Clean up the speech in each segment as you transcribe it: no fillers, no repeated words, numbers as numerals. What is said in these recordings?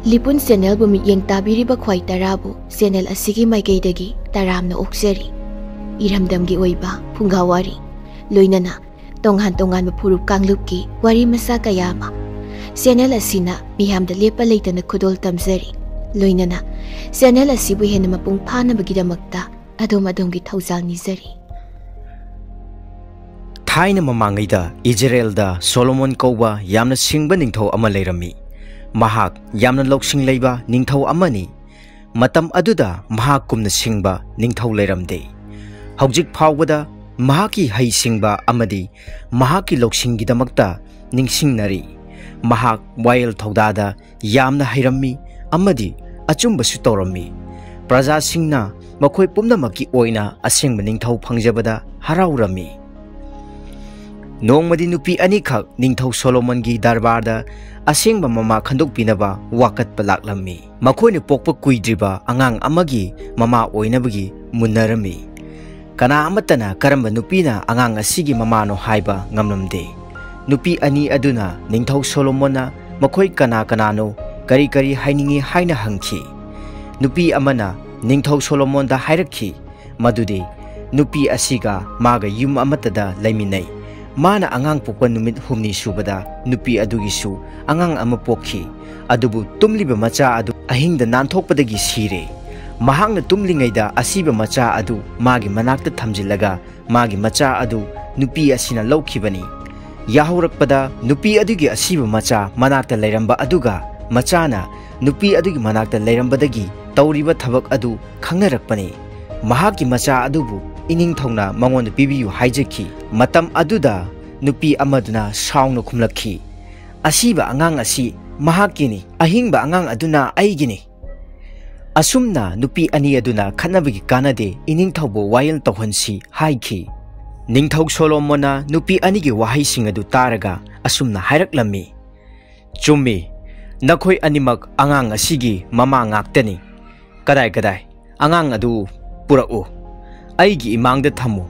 Lipun channel bu mityeng tabiriba khwai tarabu channel asigi maikeidagi taramna okjari iramdamgi oiba phungawari loinana tonghan furup kanglupki wari masa kayama channel asina miyamda lepa leitana khudol tamjari loinana channel asibu hena mapung phanabagidamagta adom-adomgi thaujal nijari Thaina mamangaida Israelda Solomon Kauba yamna singba ningthau ama leirami Mahak yamna loksing leiba ningthau amani matam aduda mahak kumna singba ningthau leiramde Haujik phawbada mahaki hai singba amadi mahaki loksingi damakta ningsingnari mahak wayel thaudada yamna hairami amadi achumba su tawrami praja singna makhoi pumnamaki oina asengba ningthau phangjabada haraurami Nongmadi nupi anikhak ningthau Solomon gi darbarda asengba mama khandok pinaba wakat palaklammi makhoina pokpa kuidriba angang amagi mama oinabagi munnarami kana amatana karamba nupina angang asigi mama no haiba ngamlamde nupi ani aduna ningthau Solomona makhoi kana no kari hainingi haina hangki nupi amana ningthau Solomon da hairakhi madudi nupi asiga maga yum amatada laiminai Mana angang pokpa numit humni subada nupi adugisu angang ama pokhi adubu tumliba macha adu ahingda nanthokpadagi sire mahangna tumlingaida asiba macha adu magi manakta thamjilaga magi macha adu nupi asina lawkhibani yahurakpada nupi adugi asiba macha manakta leiramba aduga machana nupi adugi manakta leirambadagi tawriba thabak adu khangnarakpani mahaki macha adubu ining thongna mangonda pibiyu haijaki matam aduda nupi amaduna saungna khumlakhi asiba angang asi mahakini ahingba angang aduna aigini asumna nupi ani aduna khanabagi kanade ining thawbo wayel tawhansi haiki ningthau Solomona nupi anigi wahai singadu taraga asumna hairaklammi chummi nakhoi animak angang asigi mama ngaktani kadai angang adu purau Aigi imangda thamu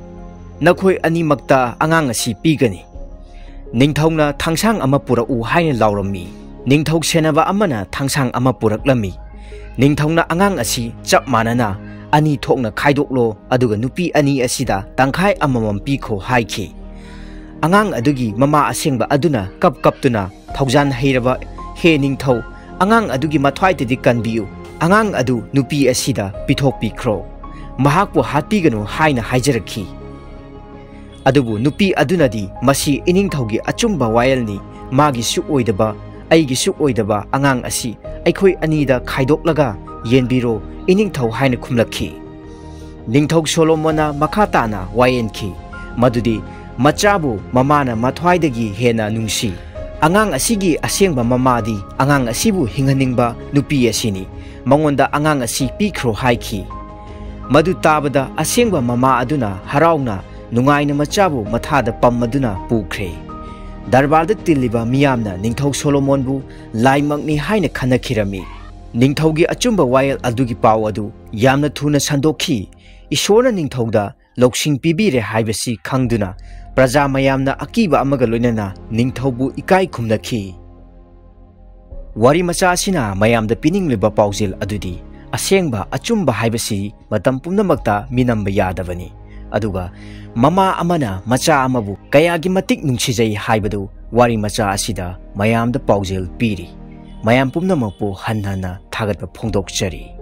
nakhoi animakta angang asi pigani ningthauna thangsang ama purau haina laurami ningthau senaba amana thangsang ama puraklami ningthauna angang asi chap manana ani thokna khaidoklo aduga nupi ani asida tangkhai amamam pikho haiki angang adugi mama asengba aduna kaptuna thaujan heiraba he ningthau angang adugi mathwaitedi kanbiu angang adu nupi asida pithok pikro mahakpu hatpiganu haina haijarakhi adubu nupi adunadi masi iningthaugi achumba wayalni magi su oidaba aigi su oidaba angang asi aikhoi anida khaidoklaga yenbiro iningthau haina khumlakhi ningthau Solomona makhatana wayenki madudi machabu mamana mathwaidagi hena nungsi angang asigi asengba mamadi angang asibu hinganingba nupi asini mangonda angang asi pikhro haiki Madu tabada asengba mama aduna harauna nungaina machabu mathada pammaduna pukre darbarda tiliba miyamna ningthau Solomon bu laimangni haina khanakhirami ningthaugi achumba wayel adugi paw adu yamna thuna sandokhi isorna ningthauda loksing pibire haibasi khangduna praja mayamna akiba amaga loinana ningthaubu ikai khumnakhi wari macha asina mayamda piningliba pawjil adudi asengba achumba haibasi matam pumnamakta minamba yadabani aduga mama amana macha amabu kayagi matik nungsijai haibadu wari macha asida mayamda pawjel piri mayam pumnamakpu hanhana thagatba phongdokchari